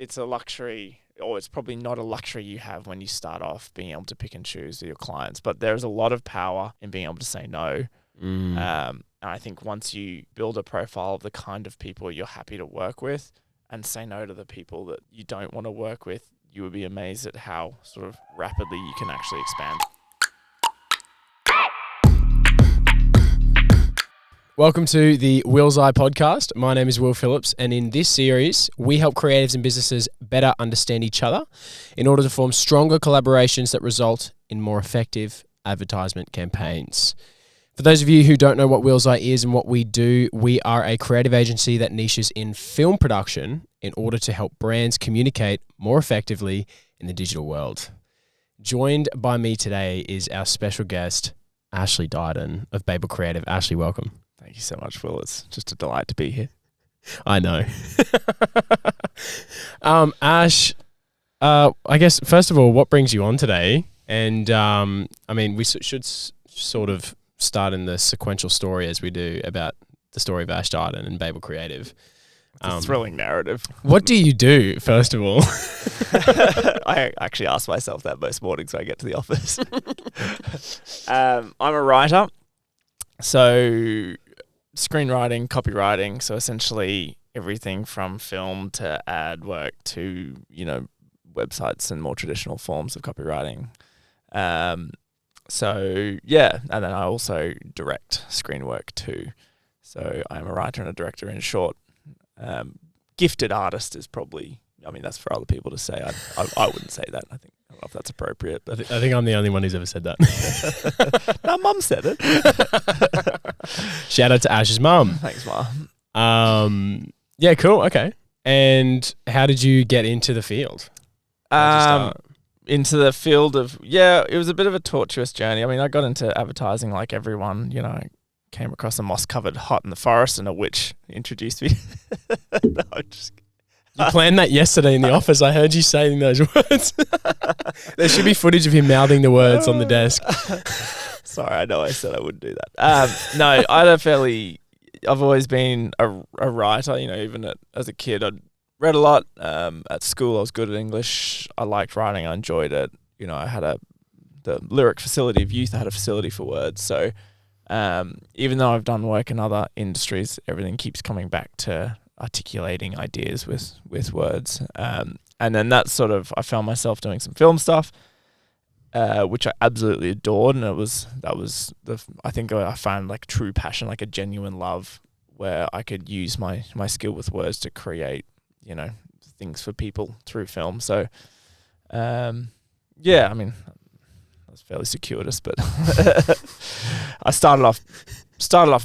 it's a luxury, or it's probably not a luxury you have when you start off being able to pick and choose with your clients. But there's a lot of power in being able to say no. And I think once you build a profile of the kind of people you're happy to work with and say no to the people that you don't want to work with, you would be amazed at how sort of rapidly you can actually expand. Welcome to the Willseye Podcast. My name is Will Phillips, and in this series, we help creatives and businesses better understand each other in order to form stronger collaborations that result in more effective advertisement campaigns. For those of you who don't know what Willseye is and what we do, we are a creative agency that niches in film production in order to help brands communicate more effectively in the digital world. Joined by me today is our special guest, Ash Dighton of Babel Creative. Ashley, welcome. Thank you so much, Will. It's just a delight to be here. I know. Ash, I guess, first of all, what brings you on today? And, we should sort of start in the sequential story as we do about the story of Ash Dighton and Babel Creative. It's a thrilling narrative. What do you do, first of all? I actually ask myself that most mornings when I get to the office. I'm a writer. So screenwriting, copywriting, so essentially everything from film to ad work to, websites and more traditional forms of copywriting. And then I also direct screen work too. So I'm a writer and a director in short. Gifted artist is probably, that's for other people to say. I wouldn't say that. I don't know if that's appropriate. But I think I'm the only one who's ever said that. No, Mum said it. Shout out to Ash's mum. Thanks, Mum. Yeah, cool. Okay. And how did you get into the field? Into the field of, it was a bit of a tortuous journey. I got into advertising like everyone, came across a moss-covered hut in the forest and a witch introduced me. You planned that yesterday in the office. I heard you saying those words. There should be footage of him mouthing the words on the desk. Sorry, I know I said I wouldn't do that. No, I've always been a writer, even as a kid. I'd read a lot. At school, I was good at English. I liked writing. I enjoyed it. I had the lyric facility of youth. I had a facility for words. So even though I've done work in other industries, everything keeps coming back to articulating ideas with words. And then that's sort of, I found myself doing some film stuff, which I absolutely adored. And I think I found like true passion, like a genuine love where I could use my skill with words to create, things for people through film. So, that's fairly circuitous, but I started off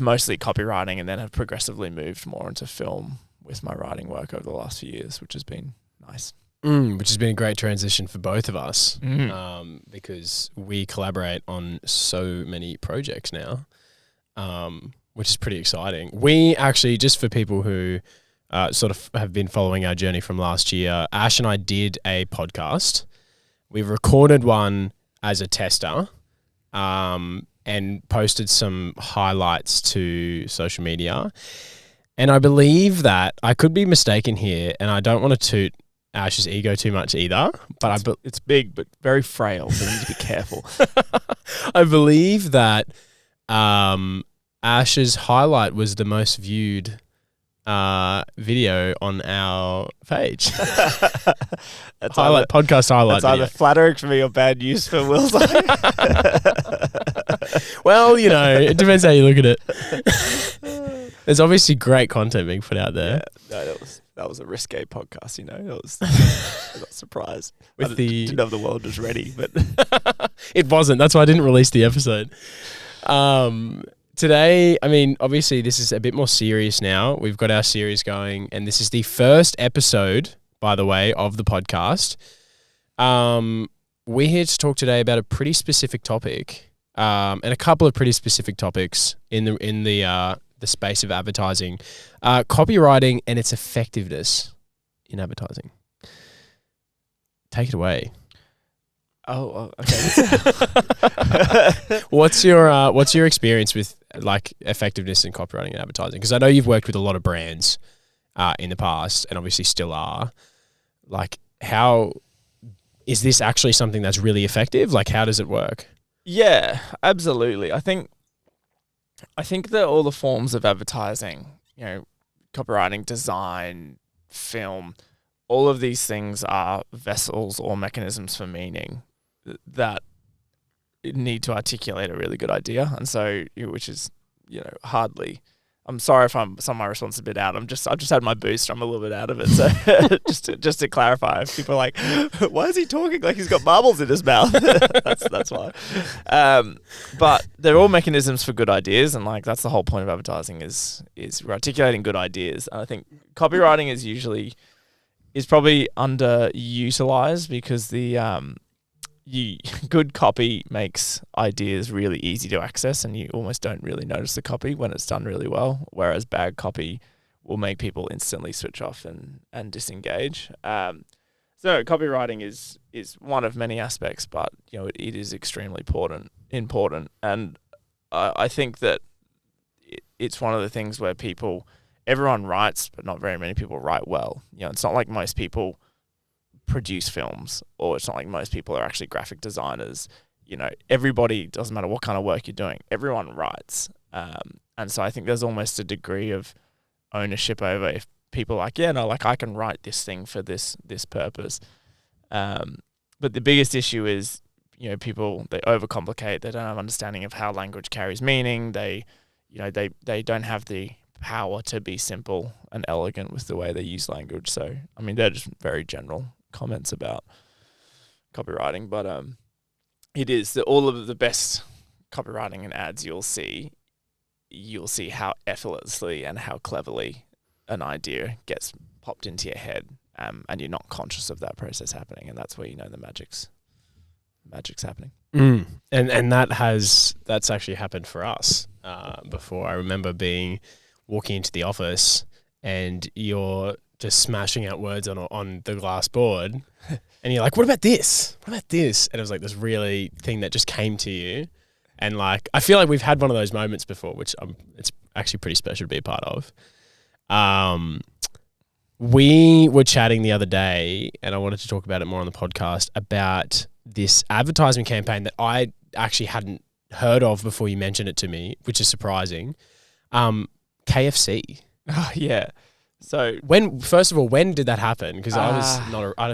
mostly copywriting and then have progressively moved more into film with my writing work over the last few years, which has been nice. Which has been a great transition for both of us, because we collaborate on so many projects now, which is pretty exciting. We actually, just for people who sort of have been following our journey from last year, Ash and I did a podcast. We recorded one as a tester, and posted some highlights to social media. And I believe that, I could be mistaken here, and I don't want to toot Ash's ego too much either, but it's big but very frail, so you need to be careful. I believe that Ash's highlight was the most viewed video on our page. Podcast highlight. That's either flattering for me or bad news for Willseye. Well, it depends how you look at it. There's obviously great content being put out there. Yeah, no, that was a risque podcast. I got surprised. Didn't know if the world was ready, but it wasn't. That's why I didn't release the episode. Today, obviously this is a bit more serious now. We've got our series going, and this is the first episode, by the way, of the podcast. We're here to talk today about a pretty specific topic, and a couple of pretty specific topics in the space of advertising, copywriting and its effectiveness in advertising. Take it away. Oh, okay. What's your experience with like effectiveness in copywriting and advertising? Because I know you've worked with a lot of brands in the past, and obviously still are. like, how is this actually something that's really effective? Like, how does it work? Yeah, absolutely. I think that all the forms of advertising, copywriting, design, film, all of these things are vessels or mechanisms for meaning that need to articulate a really good idea. And so, which is, hardly. I'm sorry if some of my response is a bit out. I've just had my booster. I'm a little bit out of it. So just to clarify, if people are like, why is he talking like he's got marbles in his mouth? that's why. But they're all mechanisms for good ideas, and like that's the whole point of advertising is we're articulating good ideas. And I think copywriting is probably underutilized because good copy makes ideas really easy to access, and you almost don't really notice the copy when it's done really well, whereas bad copy will make people instantly switch off and disengage. So copywriting is one of many aspects, but it is extremely important. And I think that it's one of the things where everyone writes, but not very many people write well. It's not like most people produce films, or it's not like most people are actually graphic designers. Everybody, doesn't matter what kind of work you're doing, everyone writes. And so I think there's almost a degree of ownership over if people are like, I can write this thing for this purpose. But the biggest issue is, people, they overcomplicate. They don't have understanding of how language carries meaning. They don't have the power to be simple and elegant with the way they use language. So, I mean, they're just very general comments about copywriting, but it is all of the best copywriting and ads you'll see how effortlessly and how cleverly an idea gets popped into your head, and you're not conscious of that process happening, and that's where the magic's happening. And that's actually happened for us before. I remember walking into the office and you're just smashing out words on the glass board, and you're like, what about this? What about this? And it was like this really thing that just came to you. And like, I feel like we've had one of those moments before, which it's actually pretty special to be a part of. We were chatting the other day, and I wanted to talk about it more on the podcast, about this advertisement campaign that I actually hadn't heard of before you mentioned it to me, which is surprising. KFC. Oh, yeah. So first of all, when did that happen? Because I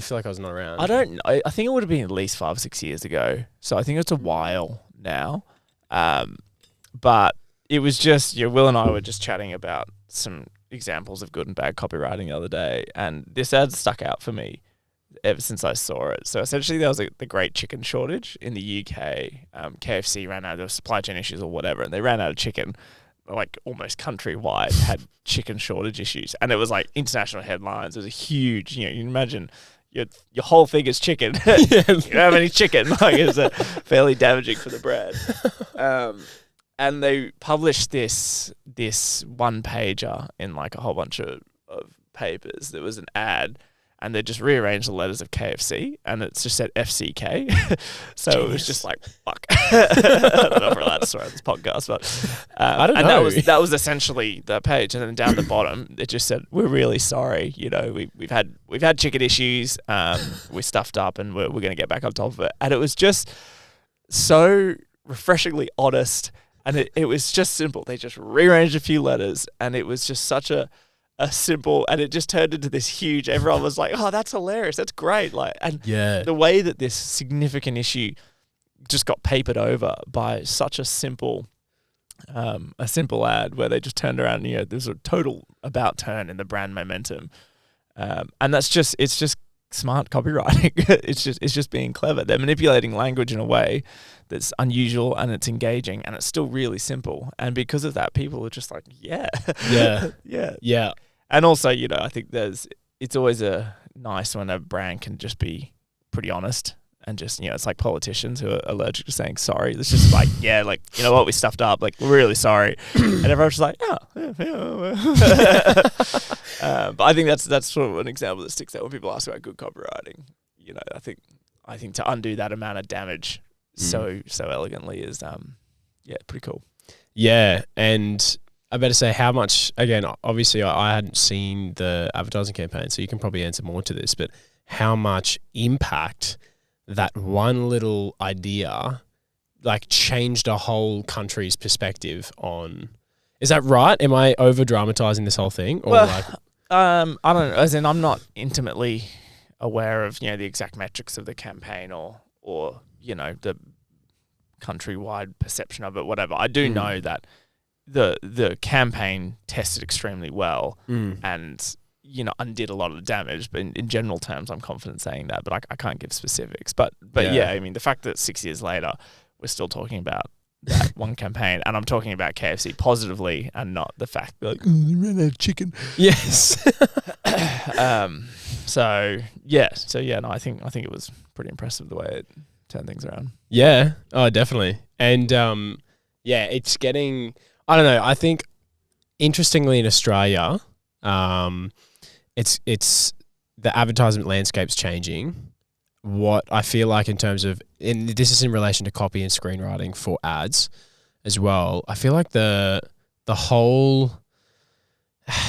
feel like I was not around. I think it would have been at least 5 or 6 years ago. So I think it's a while now. But it was just, Will and I were just chatting about some examples of good and bad copywriting the other day, and this ad stuck out for me ever since I saw it. So essentially there was the great chicken shortage in the UK. KFC ran out of supply chain issues or whatever, and they ran out of chicken. Like almost countrywide had chicken shortage issues, and it was like international headlines. It was a huge, you can imagine your whole thing is chicken. You don't have any chicken. Like it's fairly damaging for the brand. And they published this one pager in like a whole bunch of papers. There was an ad, and they just rearranged the letters of KFC, and it just said FCK. So Genius. It was just like, fuck. I don't know if we're allowed to swear on this podcast, but I don't know. That was essentially the page. And then down the bottom, it just said, "We're really sorry. We've had chicken issues. We stuffed up, and we're going to get back on top of it." And it was just so refreshingly honest, and it was just simple. They just rearranged a few letters, and it was just such a simple, and it just turned into this huge, everyone was like, oh, that's hilarious, that's great. Like, and the way that this significant issue just got papered over by such a simple ad where they just turned around and there's a total about turn in the brand momentum. And it's just smart copywriting. It's just being clever. They're manipulating language in a way that's unusual, and it's engaging, and it's still really simple. And because of that, people are just like, yeah. And also, I think it's always nice when a brand can just be pretty honest, and just, it's like politicians who are allergic to saying sorry. It's just like, you know what, we stuffed up, like, we're really sorry. And everyone's just like, but I think that's sort of an example that sticks out when people ask about good copywriting. I think to undo that amount of damage so elegantly is pretty cool. Yeah, and I better say how much, again, obviously I hadn't seen the advertising campaign, so you can probably answer more to this, but how much impact that one little idea like changed a whole country's perspective on. Is that right? Am I over dramatizing this whole thing? Or I don't know. As in, I'm not intimately aware of, the exact metrics of the campaign or the countrywide perception of it, whatever. I do know that the campaign tested extremely well and undid a lot of the damage. But in general terms, I'm confident saying that. But I can't give specifics. But yeah, I mean, the fact that 6 years later we're still talking about that one campaign, and I'm talking about KFC positively and not the fact that they ran out of chicken. Yes. No, I think it was pretty impressive the way it turned things around. Yeah. Oh, definitely. And it's getting. I don't know. I think interestingly in Australia, it's the advertisement landscape's changing. What I feel like in terms of, and this is in relation to copy and screenwriting for ads as well, I feel like the whole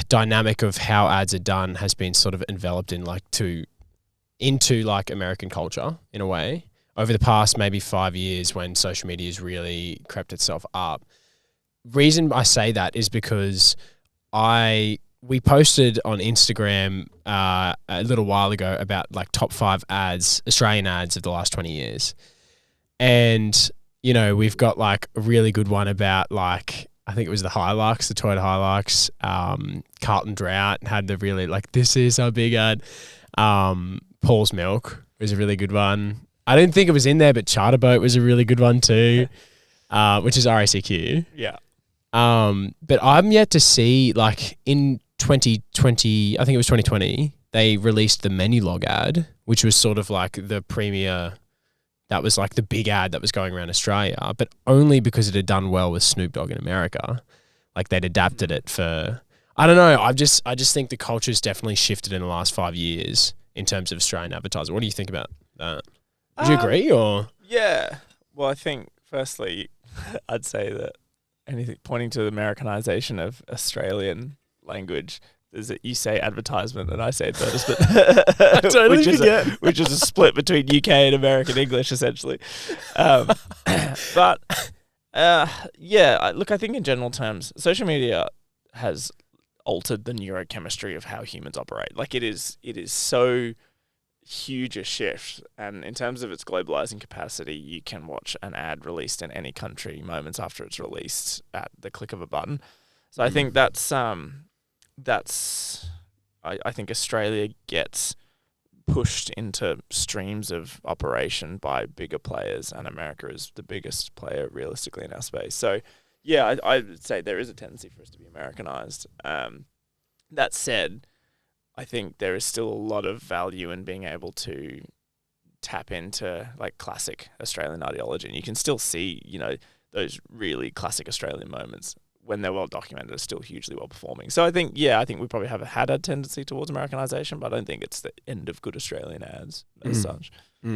dynamic of how ads are done has been sort of enveloped into American culture in a way over the past maybe 5 years when social media has really crept itself up. Reason I say that is because we posted on Instagram a little while ago about like top 5 ads, Australian ads of the last 20 years. And, we've got like a really good one about like, I think it was the Hilux, the Toyota Hilux. Carlton Drought had the really like, this is our big ad. Paul's Milk was a really good one. I didn't think it was in there, but Charter Boat was a really good one too, which is RACQ. Yeah. But I'm yet to see like in 2020, I think it was 2020, they released the Menulog ad, which was sort of like the premier, that was like the big ad that was going around Australia, but only because it had done well with Snoop Dogg in America. Like they'd adapted it for, I don't know, I just think the culture's definitely shifted in the last 5 years in terms of Australian advertising. What do you think about that? Would you agree or? Yeah. Well, I think firstly, I'd say that anything pointing to the Americanization of Australian language is that you say advertisement and I say advertisement. I totally forget. Which is a split between UK and American English, essentially. Look, I think in general terms, social media has altered the neurochemistry of how humans operate. Like it is so huge a shift, and in terms of its globalizing capacity, you can watch an ad released in any country moments after it's released at the click of a button. So I think I think Australia gets pushed into streams of operation by bigger players, and America is the biggest player realistically in our space. So yeah, I would say there is a tendency for us to be Americanized. That said, I think there is still a lot of value in being able to tap into like classic Australian ideology, and you can still see, those really classic Australian moments when they're well documented are still hugely well performing. So I think we probably have had a tendency towards Americanization, but I don't think it's the end of good Australian ads as such. I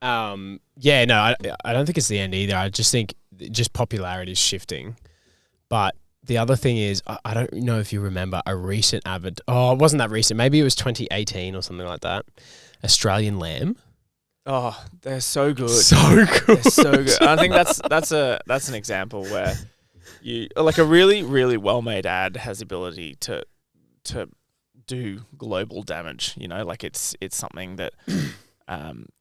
don't think it's the end either. I just think just popularity is shifting. But the other thing is, I don't know if you remember a recent it wasn't that recent. Maybe it was 2018 or something like that. Australian Lamb. Oh, they're so good. So good. They're so good. I think that's an example where you like a really, really well-made ad has the ability to do global damage. Like it's something that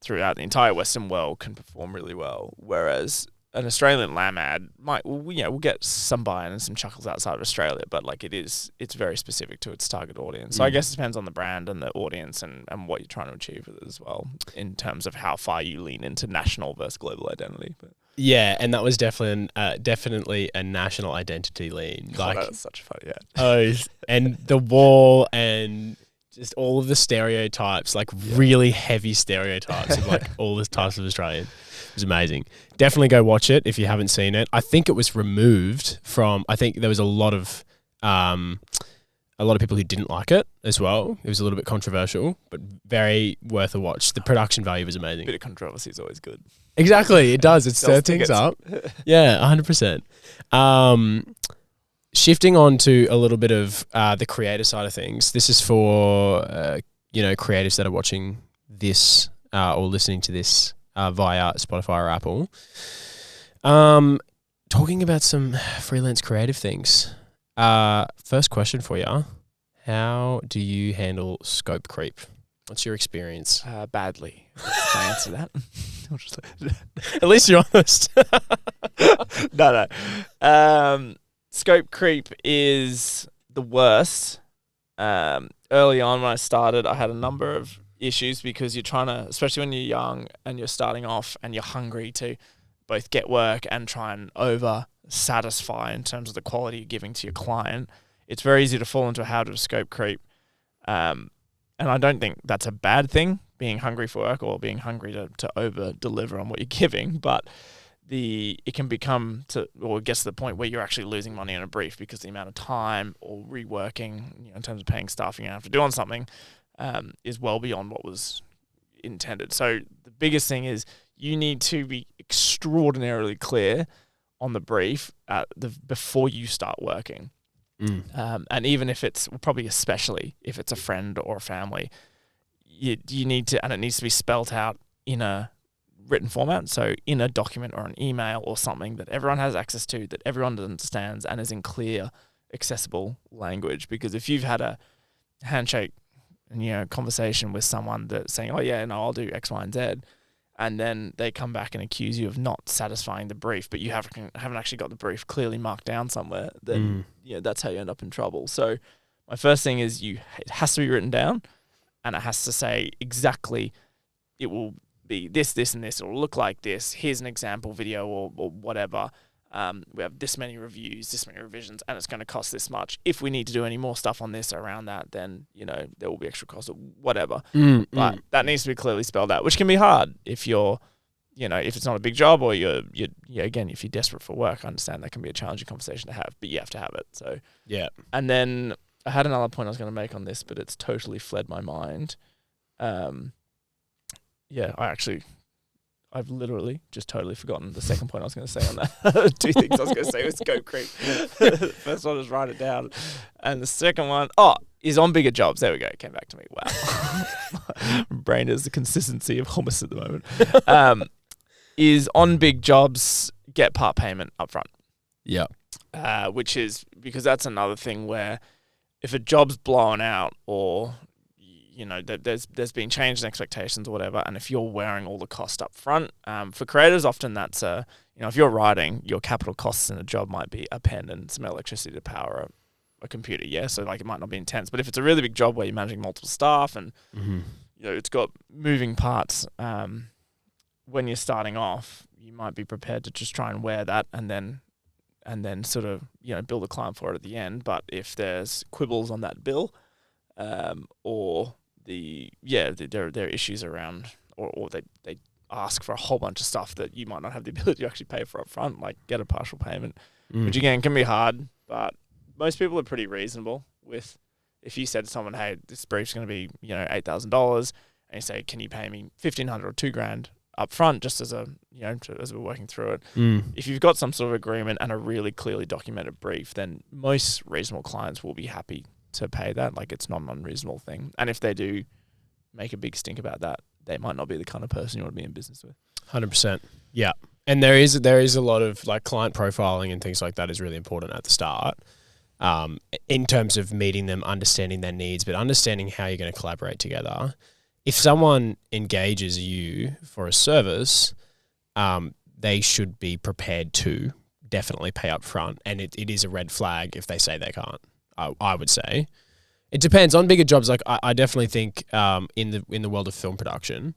throughout the entire Western world can perform really well. Whereas an Australian lamb ad we'll get some buy-in and some chuckles outside of Australia, but like it's very specific to its target audience. So I guess it depends on the brand and the audience and what you're trying to achieve with it as well, in terms of how far you lean into national versus global identity. But yeah, and that was definitely a national identity lean. God, that was such a funny ad. Oh, and the wall and just all of the stereotypes, like really heavy stereotypes of like all the types of Australian. It was amazing. Definitely go watch it if you haven't seen it. I think it was removed from. I think there was a lot of people who didn't like it as well. It was a little bit controversial, but very worth a watch. The production value was amazing. A bit of controversy is always good. Exactly, it does. It stirs things up. Yeah, 100%. Shifting on to a little bit of the creator side of things. This is for creatives that are watching this or listening to this via Spotify or Apple, talking about some freelance creative things. First question for you. How do you handle scope creep? What's your experience? Badly. Can I answer that? At least you're honest. No. Scope creep is the worst. Early on when I started, I had a number of issues because you're trying to, especially when you're young and you're starting off and you're hungry to both get work and try and over satisfy in terms of the quality you're giving to your client. It's very easy to fall into a habit of scope creep. And I don't think that's a bad thing, being hungry for work or being hungry to over deliver on what you're giving. But it can become it gets to the point where you're actually losing money on a brief because the amount of time or reworking, in terms of paying staff you're going to have to do on something, is well beyond what was intended. So the biggest thing is you need to be extraordinarily clear on the brief before you start working. And even if it's probably especially if it's a friend or a family, you need to, and it needs to be spelt out in a written format. So in a document or an email or something that everyone has access to, that everyone understands and is in clear, accessible language. Because if you've had a handshake and, conversation with someone that's saying, oh yeah, no, I'll do X, Y, and Z, and then they come back and accuse you of not satisfying the brief, but you haven't actually got the brief clearly marked down somewhere, then that's how you end up in trouble. So my first thing is it has to be written down, and it has to say exactly, it will be this, this, and this. It will look like this. Here's an example video or whatever. We have this many reviews, this many revisions, and it's going to cost this much. If we need to do any more stuff on this or around that, then, there will be extra costs or whatever. But that needs to be clearly spelled out, which can be hard if you're, if it's not a big job or again, if you're desperate for work. I understand that can be a challenging conversation to have, but you have to have it. So, yeah. And then I had another point I was going to make on this, but it's totally fled my mind. I've literally just totally forgotten the second point I was going to say on that. Two things I was going to say was scope creep. First one was write it down. And the second one, is on bigger jobs. There we go. It came back to me. Wow. Brain is the consistency of hummus at the moment. Is on big jobs, get part payment up front. Yeah. Which is, because that's another thing where if a job's blown out or there's been changes in expectations or whatever, and if you're wearing all the cost up front, for creators, often that's if you're writing, your capital costs in a job might be a pen and some electricity to power a computer, so it might not be intense. But if it's a really big job where you're managing multiple staff and it's got moving parts, when you're starting off, you might be prepared to just try and wear that and then sort of build a client for it at the end. But if there's quibbles on that bill, or there are issues around, or they ask for a whole bunch of stuff that you might not have the ability to actually pay for up front, like get a partial payment, which again can be hard, but most people are pretty reasonable with, if you said to someone, hey, this brief's going to be, $8,000, and you say, can you pay me $1,500 or $2,000 up front, just as as we're working through it. If you've got some sort of agreement and a really clearly documented brief, then most reasonable clients will be happy to pay that. Like, it's not an unreasonable thing. And if they do make a big stink about that, they might not be the kind of person you want to be in business with. 100%. Yeah. And there is a lot of client profiling and things like that is really important at the start, in terms of meeting them, understanding their needs, but understanding how you're going to collaborate together. If someone engages you for a service, they should be prepared to definitely pay up front. And it is a red flag if they say they can't. I would say it depends on bigger jobs. I definitely think in the world of film production,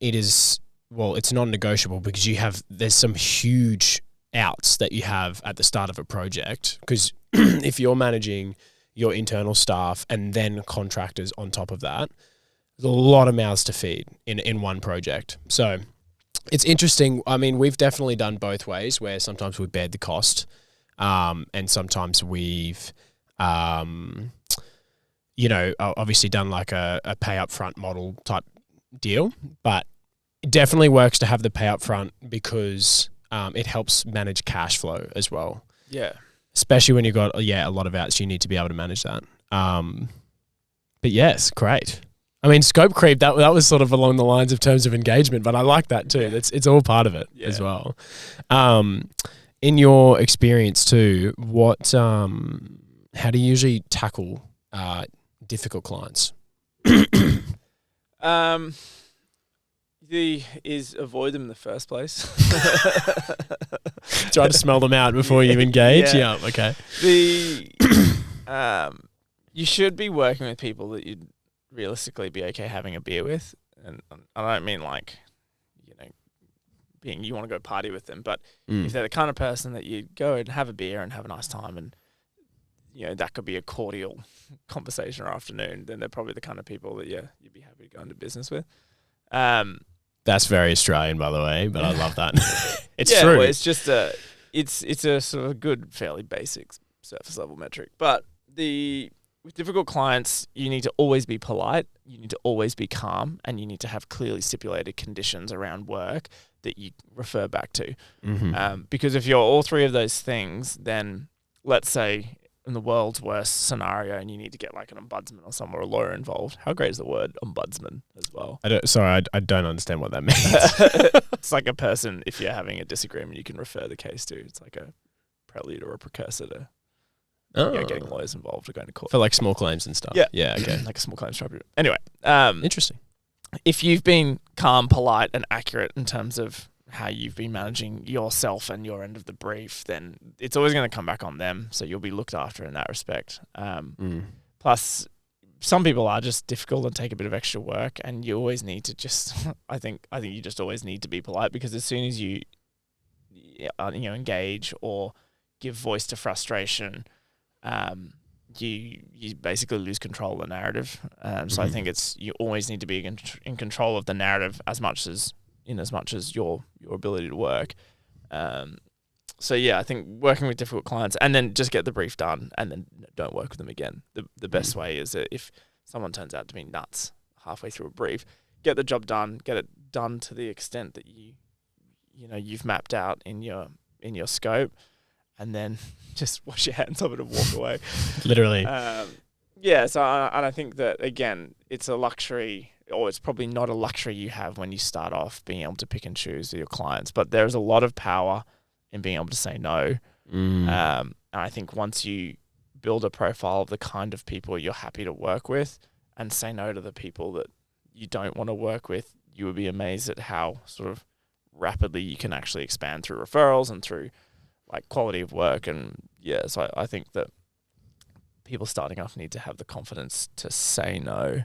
it's non-negotiable because there's some huge outs that you have at the start of a project. Because if you're managing your internal staff and then contractors on top of that, there's a lot of mouths to feed in one project. So it's interesting. I mean, we've definitely done both ways, where sometimes we bear the cost. And sometimes we've, obviously done like a pay up front model type deal, but it definitely works to have the pay up front because it helps manage cash flow as well. Yeah. Especially when you've got, a lot of outs, you need to be able to manage that. But yes, great. I mean, scope creep, that was sort of along the lines of terms of engagement, but I like that too. It's all part of it as well. In your experience too, how do you usually tackle difficult clients? Avoid them in the first place. Try to smell them out before you engage. Yeah. Okay. You should be working with people that you'd realistically be okay having a beer with, and I don't mean like, you want to go party with them, but if they're the kind of person that you go and have a beer and have a nice time, and that could be a cordial conversation or afternoon, then they're probably the kind of people that you'd be happy to go into business with. That's very Australian, by the way, but I love that. It's true. Well, it's just it's a sort of good, fairly basic surface level metric. But with difficult clients, you need to always be polite, you need to always be calm, and you need to have clearly stipulated conditions around work that you refer back to. Because if you're all three of those things, then let's say in the world's worst scenario and you need to get like an ombudsman or someone, or a lawyer involved. How great is the word ombudsman as well? I don't understand what that means. It's like a person, if you're having a disagreement, you can refer the case to. It's like a prelude or a precursor to getting lawyers involved or going to court. For like small claims and stuff. Yeah, okay. Like a small claims tribunal. Anyway. Interesting. If you've been calm, polite and accurate in terms of how you've been managing yourself and your end of the brief, then it's always going to come back on them. So you'll be looked after in that respect. Plus, some people are just difficult and take a bit of extra work, and you always need to just, I think you just always need to be polite, because as soon as you engage or give voice to frustration, you basically lose control of the narrative. So I think you always need to be in control of the narrative as much as your ability to work. So yeah, I think working with difficult clients, and then just get the brief done, and then don't work with them again. The best way is that if someone turns out to be nuts halfway through a brief, get the job done, get it done to the extent that you've mapped out in your scope, and then just wash your hands of it and walk away. Literally. So I think that, again, it's a luxury, or it's probably not a luxury you have when you start off being able to pick and choose with your clients, but there's a lot of power in being able to say no. And I think once you build a profile of the kind of people you're happy to work with and say no to the people that you don't want to work with, you would be amazed at how sort of rapidly you can actually expand through referrals and through like quality of work. And so I think that people starting off need to have the confidence to say no,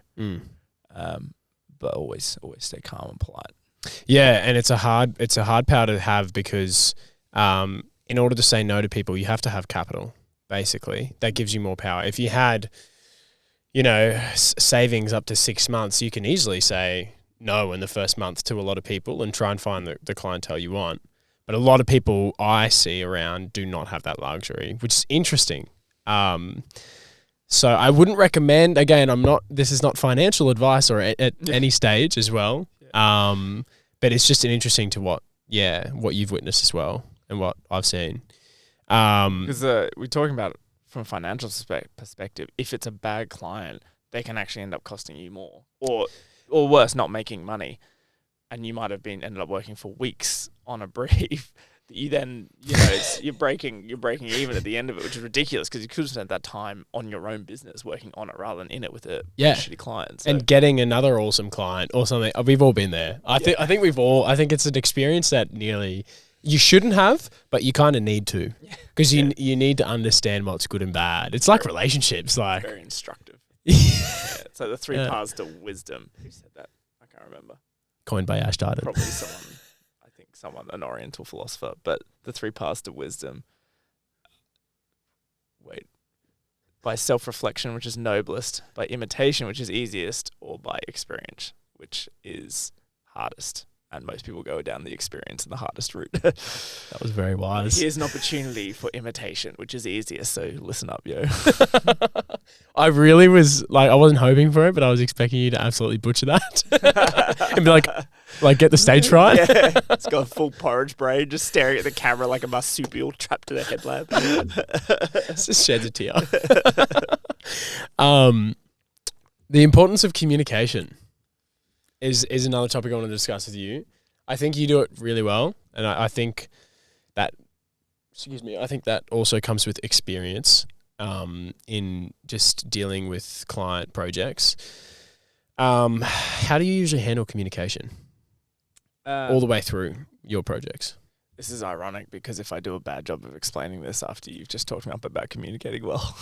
but always stay calm and polite. Yeah, and it's a hard power to have, because in order to say no to people, you have to have capital. Basically, that gives you more power. If you had, savings up to 6 months, you can easily say no in the first month to a lot of people and try and find the clientele you want. But a lot of people I see around do not have that luxury, which is interesting. So I wouldn't recommend, again, this is not financial advice or at any stage as well. But it's just an interesting to what you've witnessed as well and what I've seen. Because we're talking about it from a financial perspective. If it's a bad client, they can actually end up costing you more, or worse, not making money. And you might have ended up working for weeks on a brief that you then, you're breaking even at the end of it, which is ridiculous, because you could have spent that time on your own business working on it rather than in it with a shitty client. So. And getting another awesome client or something. We've all been there. I think it's an experience that nearly you shouldn't have, but you kind of need to, because you need to understand what's good and bad. It's like relationships, like very instructive. So the 3 paths to wisdom. Who said that? I can't remember. Coined by Ash Dighton. Probably someone, an Oriental philosopher. But the 3 paths to wisdom. By self-reflection, which is noblest, by imitation, which is easiest, or by experience, which is hardest. And most people go down the experience and the hardest route. That was very wise. Here's an opportunity for imitation, which is easiest. So listen up, yo. I really was I wasn't hoping for it, but I was expecting you to absolutely butcher that and be like get the stage fright. Yeah, it's got a full porridge brain, just staring at the camera like a marsupial trapped in a headlamp. It just sheds a tear. The importance of communication is another topic I want to discuss with you. I think you do it really well, and I think that, I think that also comes with experience in just dealing with client projects. How do you usually handle communication all the way through your projects? This is ironic because if I do a bad job of explaining this after you've just talked up about communicating well.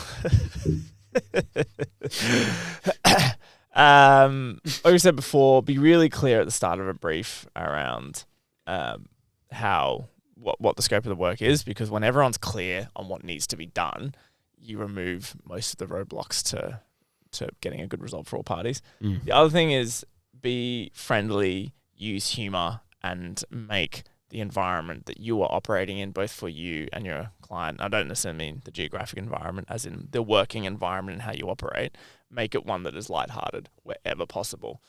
Like we said before, be really clear at the start of a brief around what the scope of the work is, because when everyone's clear on what needs to be done, you remove most of the roadblocks to getting a good result for all parties. The other thing is be friendly, use humor, and make the environment that you are operating in, both for you and your client. I don't necessarily mean the geographic environment, as in the working environment and how you operate. Make it one that is lighthearted wherever possible.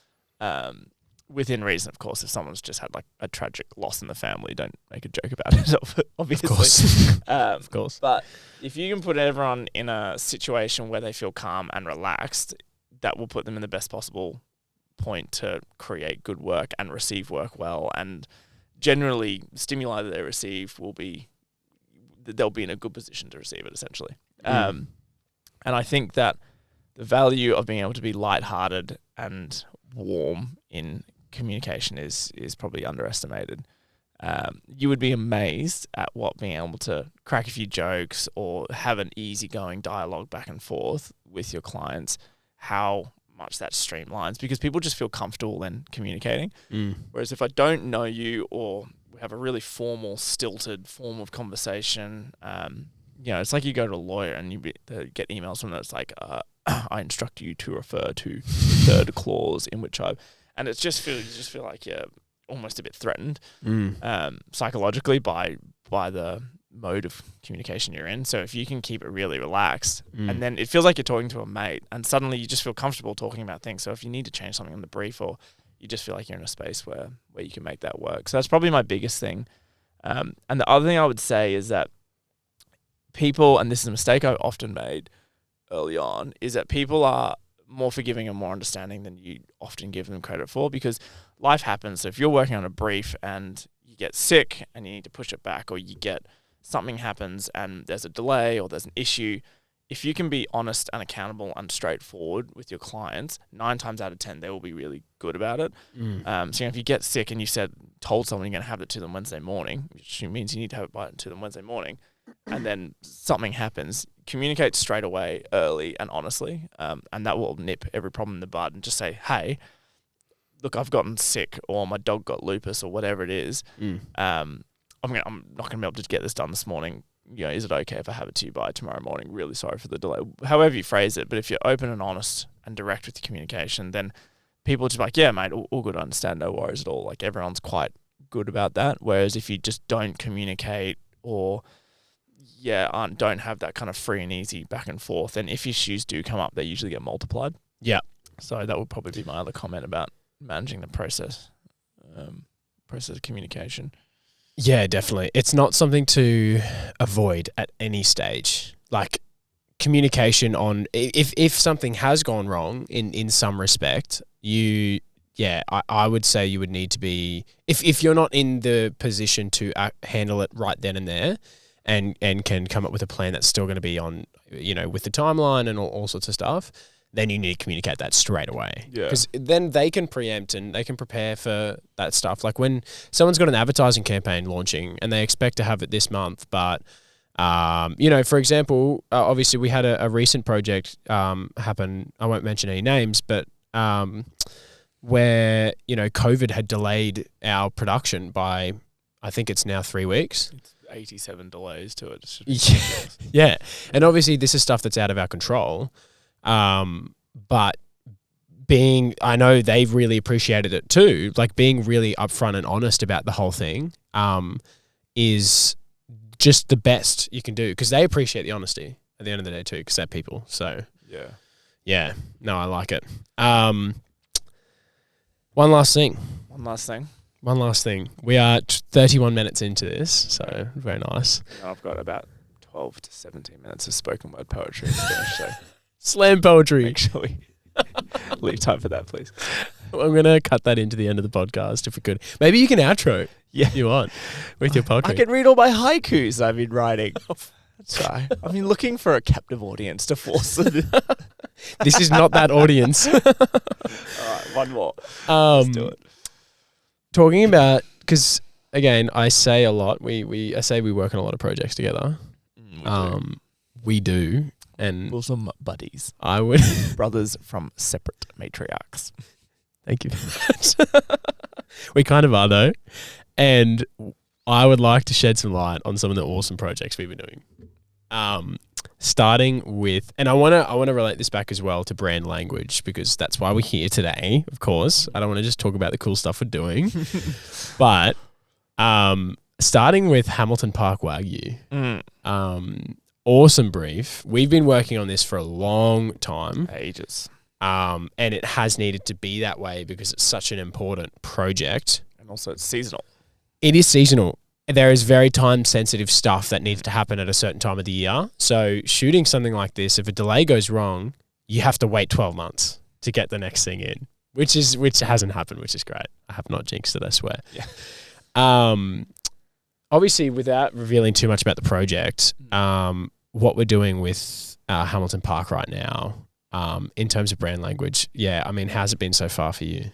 Within reason, of course. If someone's just had like a tragic loss in the family, don't make a joke about it, obviously. Of course. Of course. But if you can put everyone in a situation where they feel calm and relaxed, that will put them in the best possible point to create good work and receive work well. And generally, stimuli that they receive they'll be in a good position to receive it, essentially. And I think that the value of being able to be lighthearted and warm in communication is probably underestimated. You would be amazed at what being able to crack a few jokes or have an easygoing dialogue back and forth with your clients, how much that streamlines, because people just feel comfortable then communicating. Whereas if I don't know you, or we have a really formal, stilted form of conversation, it's like you go to a lawyer and you get emails from them. It's like, I instruct you to refer to third clause in which and it's just you just feel like you're almost a bit threatened psychologically by the mode of communication you're in. So if you can keep it really relaxed, and then it feels like you're talking to a mate, and suddenly you just feel comfortable talking about things. So if you need to change something on the brief, or you just feel like you're in a space where you can make that work. So that's probably my biggest thing. And the other thing I would say is that people, and this is a mistake I often made early on, is that people are more forgiving and more understanding than you often give them credit for, because life happens. So if you're working on a brief and you get sick and you need to push it back, or something happens and there's a delay or there's an issue, if you can be honest and accountable and straightforward with your clients, 9 times out of 10, they will be really good about it. So if you get sick and you told someone you're going to have it to them Wednesday morning, which means you need to have it to them Wednesday morning, and then something happens, communicate straight away, early and honestly, and that will nip every problem in the bud, and just say, hey, look, I've gotten sick, or my dog got lupus, or whatever it is. I'm not going to be able to get this done this morning. Is it okay if I have it to you by tomorrow morning? Really sorry for the delay. However you phrase it, but if you're open and honest and direct with your communication, then people are just like, yeah, mate, all good, I understand, no worries at all. Like, everyone's quite good about that. Whereas if you just don't communicate, or don't have that kind of free and easy back and forth, then if issues do come up, they usually get multiplied. Yeah. So that would probably be my other comment about managing the process of communication. Yeah, definitely. It's not something to avoid at any stage. Like, communication on if something has gone wrong in some respect, I would say you would need to be, if you're not in the position to handle it right then and there, and can come up with a plan that's still going to be on, with the timeline and all sorts of stuff, then you need to communicate that straight away. Yeah. Because then they can preempt and they can prepare for that stuff. Like when someone's got an advertising campaign launching and they expect to have it this month, but, for example, obviously we had a recent project happen. I won't mention any names, but where, COVID had delayed our production by, I think it's now 3 weeks. It's 87 delays to it. Yeah. And obviously this is stuff that's out of our control. But I know they've really appreciated it too. Like, being really upfront and honest about the whole thing, is just the best you can do, because they appreciate the honesty at the end of the day too, because they're people. So yeah, no, I like it. One last thing. We are 31 minutes into this, so very nice. I've got about 12 to 17 minutes of spoken word poetry to finish, so slam poetry. actually. Leave time for that, please. I'm going to cut that into the end of the podcast if we could. Maybe you can outro. Yeah. You want with your podcast. I can read all my haikus I've been writing. Sorry. I've been looking for a captive audience to force it. This is not that audience. All right, one more. Let's do it. Talking about, because again, I say a lot. I say we work on a lot of projects together. We do. And we're some buddies. I would brothers from separate matriarchs. Thank you very much. We kind of are though. And I would like to shed some light on some of the awesome projects we've been doing. Starting with, and I want to relate this back as well to brand language, because that's why we're here today, of course. I don't want to just talk about the cool stuff we're doing. But starting with Hamilton Park Wagyu. Awesome brief. We've been working on this for a long time. Ages. And it has needed to be that way because it's such an important project. And also it's seasonal. It is seasonal. There is very time-sensitive stuff that needs to happen at a certain time of the year. So shooting something like this, if a delay goes wrong, you have to wait 12 months to get the next thing in, which hasn't happened, which is great. I have not jinxed it, I swear. Yeah. Obviously, without revealing too much about the project, what we're doing with Hamilton Park right now, in terms of brand language, how's it been so far for you?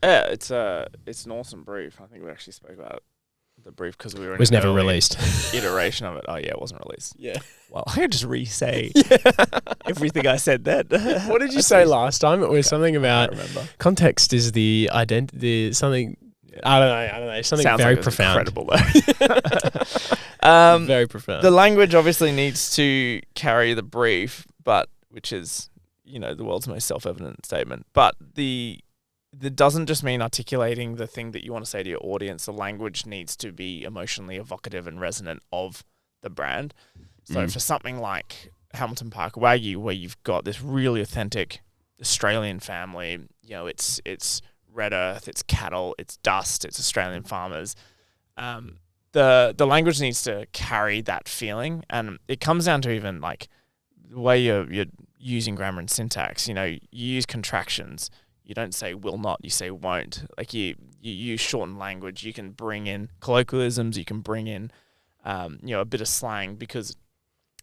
Yeah, it's an awesome brief. I think we actually spoke about the brief because we were in was never released iteration of it. Oh yeah, it wasn't released. Yeah. Well, I could just re-say everything I said then. What did you say last time? It was something about I remember. Context is the identity. Something. Yeah. I don't know. Something sounds very like profound. Incredible though. Very profound. The language obviously needs to carry the brief, but which is the world's most self-evident statement. But that doesn't just mean articulating the thing that you want to say to your audience. The language needs to be emotionally evocative and resonant of the brand. So for something like Hamilton Park Wagyu, where you've got this really authentic Australian family, it's red earth, it's cattle, it's dust, it's Australian farmers. The language needs to carry that feeling, and it comes down to even like the way you're using grammar and syntax. You use contractions. You don't say will not, you say won't. Like you use shortened language. You can bring in colloquialisms. You can bring in, a bit of slang, because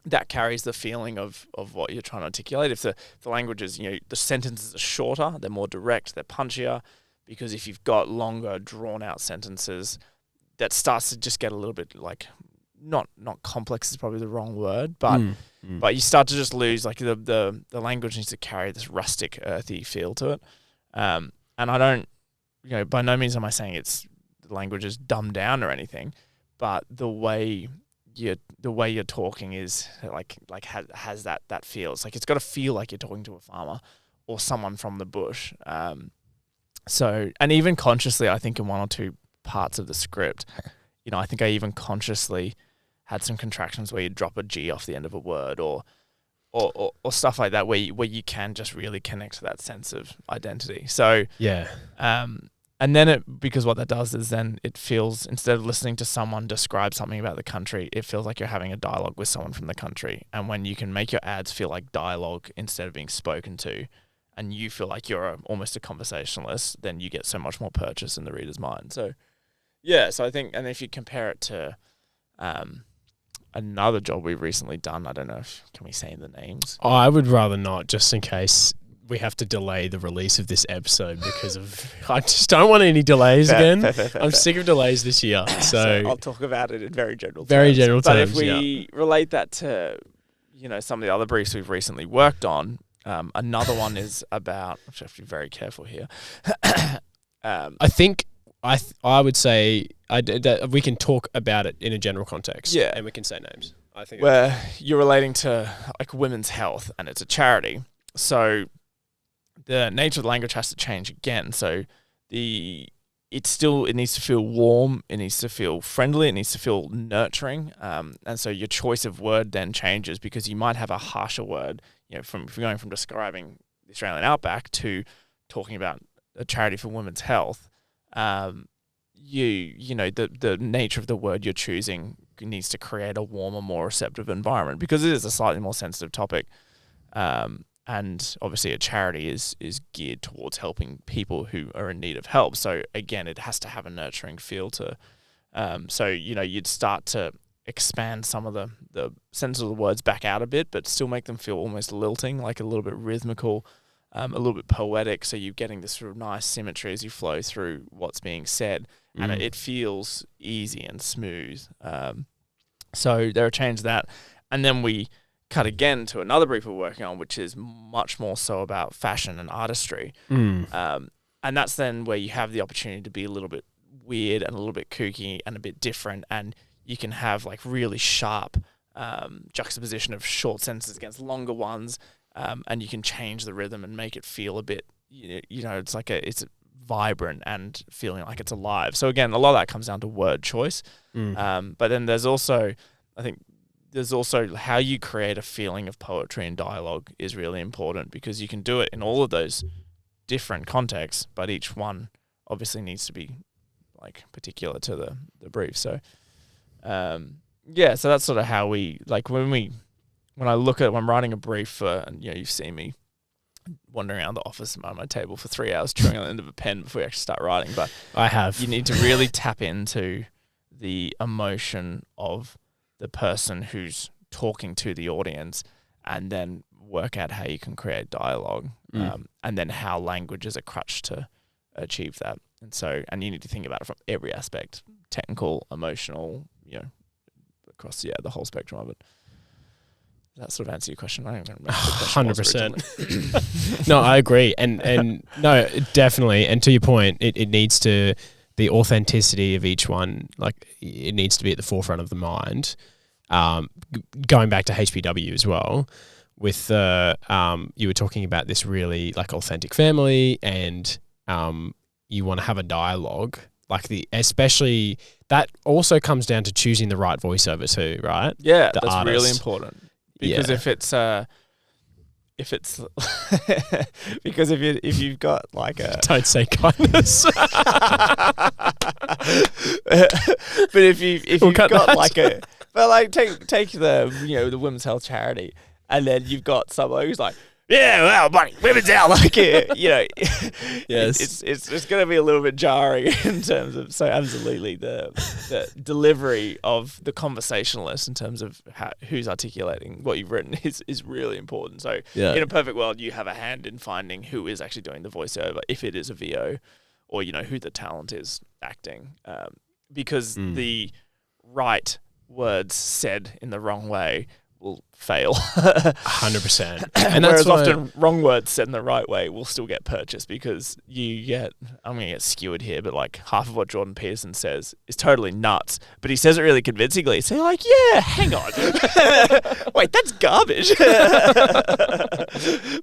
that carries the feeling of what you're trying to articulate. If the language is, the sentences are shorter, they're more direct, they're punchier, because if you've got longer, drawn out sentences, that starts to just get a little bit like, not complex is probably the wrong word, but you start to just lose, like the language needs to carry this rustic, earthy feel to it. And I don't, by no means am I saying the language is dumbed down or anything, but the way you're talking is has that feel. It's like it's got to feel like you're talking to a farmer or someone from the bush. So, and even consciously, I think in one or two parts of the script, I think I even consciously had some contractions where you drop a G off the end of a word or stuff like that, where you can just really connect to that sense of identity. So yeah, and then because what that does is then it feels, instead of listening to someone describe something about the country, it feels like you're having a dialogue with someone from the country. And when you can make your ads feel like dialogue instead of being spoken to, and you feel like you're almost a conversationalist, then you get so much more purchase in the reader's mind. So yeah, so I think, and if you compare it to another job we've recently done, I don't know can we say the names? Oh, I would rather not, just in case we have to delay the release of this episode because of, I just don't want any delays again. I'm sick of delays this year. So I'll talk about it in very general terms. Very general but terms, if we relate that to, some of the other briefs we've recently worked on, another one is about, I have to be very careful here. I think I would say that we can talk about it in a general context. Yeah. And we can say names. I think where you're relating to like women's health and it's a charity. So the nature of the language has to change again. So it needs to feel warm, it needs to feel friendly, it needs to feel nurturing. And so your choice of word then changes, because you might have a harsher word, if you're going from describing the Australian outback to talking about a charity for women's health. The nature of the word you're choosing needs to create a warmer, more receptive environment, because it is a slightly more sensitive topic. and obviously a charity is geared towards helping people who are in need of help. So again, it has to have a nurturing feel to, so, you'd start to expand some of the sense of the words back out a bit, but still make them feel almost lilting, like a little bit rhythmical, a little bit poetic. So you're getting this sort of nice symmetry as you flow through what's being said, and it feels easy and smooth. So there are changes that, and then we cut again to another brief we're working on, which is much more so about fashion and artistry. And that's then where you have the opportunity to be a little bit weird and a little bit kooky and a bit different, and you can have like really sharp juxtaposition of short sentences against longer ones, and you can change the rhythm and make it feel a bit, it's vibrant and feeling like it's alive. So again, a lot of that comes down to word choice. But then there's also how you create a feeling of poetry and dialogue is really important, because you can do it in all of those different contexts, but each one obviously needs to be like particular to the brief. So so that's sort of how we, like, when I'm writing a brief for, you've seen me wandering around the office around my table for 3 hours chewing on the end of a pen before we actually start writing, but I have. You need to really tap into the emotion of the person who's talking to the audience, and then work out how you can create dialogue, and then how language is a crutch to achieve that. And you need to think about it from every aspect, technical, emotional, across the whole spectrum of it. Does that sort of answer your question? I don't remember. 100%. No, I agree. And no, definitely. And to your point, it needs to, the authenticity of each one, like, it needs to be at the forefront of the mind. Going back to HPW as well, with you were talking about this really like authentic family, and you want to have a dialogue, like especially that also comes down to choosing the right voiceover too, right? Yeah, the that's artist. really important, because if it's because if you've got like a don't say kindness, but if you've got that. Like a, but like take the the women's health charity, and then you've got someone who's like, yeah, well, buddy, women's health, like yes, it's going to be a little bit jarring in terms of, so absolutely the delivery of the conversationalist in terms of who's articulating what you've written is really important. So in a perfect world, you have a hand in finding who is actually doing the voiceover, if it is a VO, or who the talent is acting, because the right words said in the wrong way will fail. 100%. And whereas often wrong words said in the right way will still get purchased, because I'm going to get skewered here, but like half of what Jordan Peterson says is totally nuts, but he says it really convincingly. So you're like, yeah, hang on. Wait, that's garbage.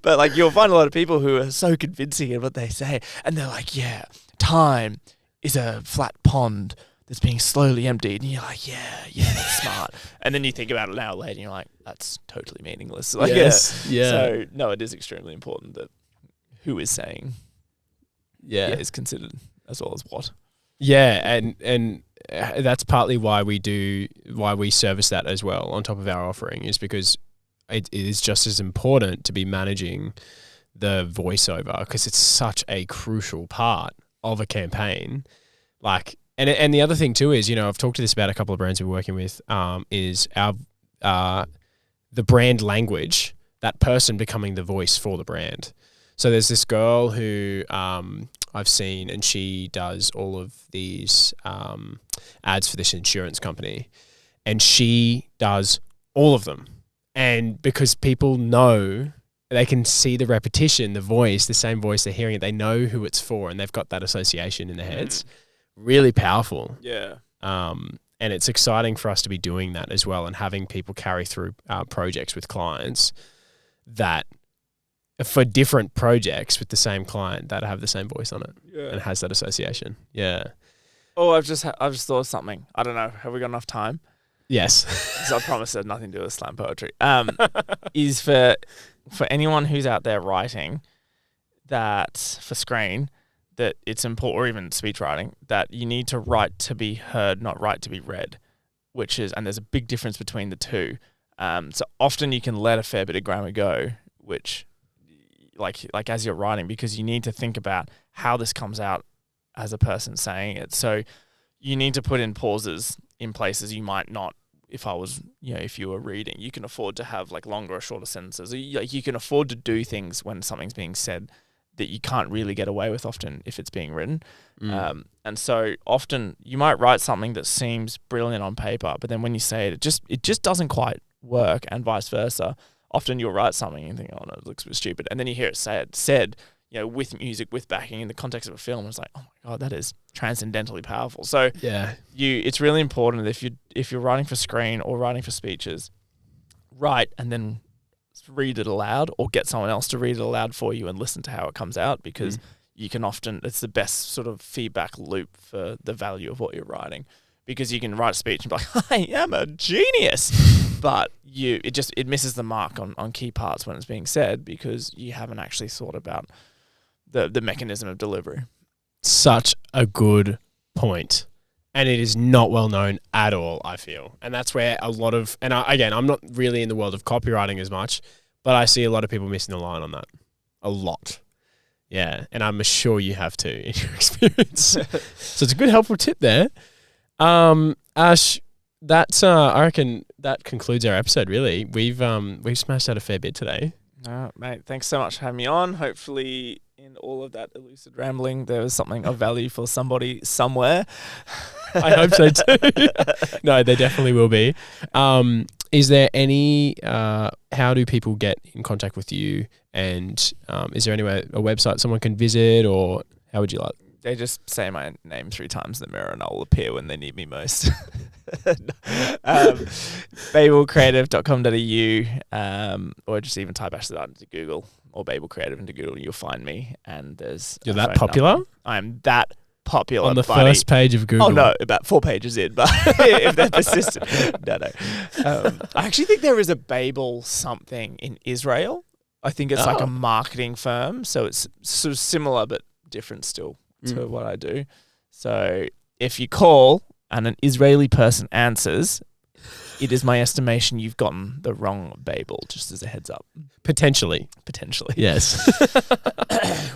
But like, you'll find a lot of people who are so convincing in what they say, and they're like, yeah, time is a flat pond that's being slowly emptied, and you're like, yeah, that's smart. And then you think about it an hour later, and you're like, that's totally meaningless. Like, So no, it is extremely important that who is saying, is considered as well as what. Yeah, and that's partly why we service that as well on top of our offering, is because it is just as important to be managing the voiceover, because it's such a crucial part of a campaign. Like. And the other thing too is, I've talked to this about a couple of brands we're working with, is our the brand language, that person becoming the voice for the brand. So there's this girl who I've seen, and she does all of these ads for this insurance company, and she does all of them. And because people know, they can see the repetition, the voice, the same voice, they're hearing it, they know who it's for, and they've got that association in their heads. Really powerful. Yeah. And it's exciting for us to be doing that as well, and having people carry through projects with clients that, for different projects with the same client, that have the same voice on it and has that association. Yeah. Oh, I've just thought of something. I don't know. Have we got enough time? Yes. So I promise it had nothing to do with slam poetry. Is for anyone who's out there writing that for screen, that it's important, or even speech writing, that you need to write to be heard, not write to be read, and there's a big difference between the two. So often you can let a fair bit of grammar go, which like as you're writing, because you need to think about how this comes out as a person saying it. So you need to put in pauses in places you might not. If you were reading, you can afford to have like longer or shorter sentences. You can afford to do things when something's being said that you can't really get away with often if it's being written. And so often you might write something that seems brilliant on paper, but then when you say it, it just doesn't quite work, and vice versa. Often you'll write something and think, oh no, it looks a bit stupid. And then you hear it said, with music, with backing in the context of a film. It's like, oh my God, that is transcendentally powerful. So it's really important that if you're writing for screen or writing for speeches, write and then read it aloud, or get someone else to read it aloud for you and listen to how it comes out, because you can often, it's the best sort of feedback loop for the value of what you're writing, because you can write a speech and be like, I am a genius, but it misses the mark on key parts when it's being said, because you haven't actually thought about the mechanism of delivery. Such a good point. And it is not well known at all, I feel. And that's where a lot of, I'm not really in the world of copywriting as much, but I see a lot of people missing the line on that. A lot. Yeah. And I'm sure you have too in your experience. So it's a good, helpful tip there. Ash, that's, I reckon that concludes our episode, really. We've smashed out a fair bit today. Mate, thanks so much for having me on. Hopefully in all of that elusive rambling, there was something of value for somebody somewhere. I hope so too. No, there definitely will be. Is there any, how do people get in contact with you? And is there anywhere, a website someone can visit, or how would you like? They just say my name 3 times in the mirror and I'll appear when they need me most. babelcreative.com.au, or just even type Ash Dighton into Google, or Babel Creative into Google, you'll find me. And there's You're that popular? I'm that popular, on the first page of Google. Oh no, about 4 pages in, but if they're persistent. No. I actually think there is a Babel something in Israel. I think it's like a marketing firm. So it's sort of similar but different still to what I do. So if you call and an Israeli person answers, it is my estimation you've gotten the wrong Babel, just as a heads up. Potentially. Yes.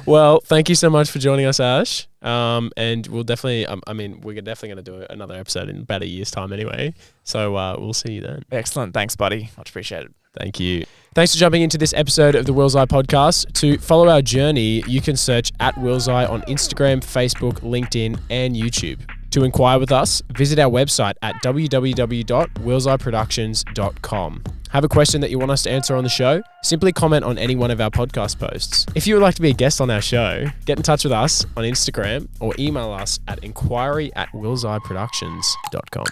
Well, thank you so much for joining us, Ash. And we'll definitely, we're definitely going to do another episode in about a year's time anyway. So we'll see you then. Excellent. Thanks, buddy. Much appreciated. Thank you. Thanks for jumping into this episode of the Willseye Podcast. To follow our journey, you can search at Willseye on Instagram, Facebook, LinkedIn, and YouTube. To inquire with us, visit our website at www.willseyeproductions.com. Have a question that you want us to answer on the show? Simply comment on any one of our podcast posts. If you would like to be a guest on our show, get in touch with us on Instagram or email us at inquiry@willseyeproductions.com.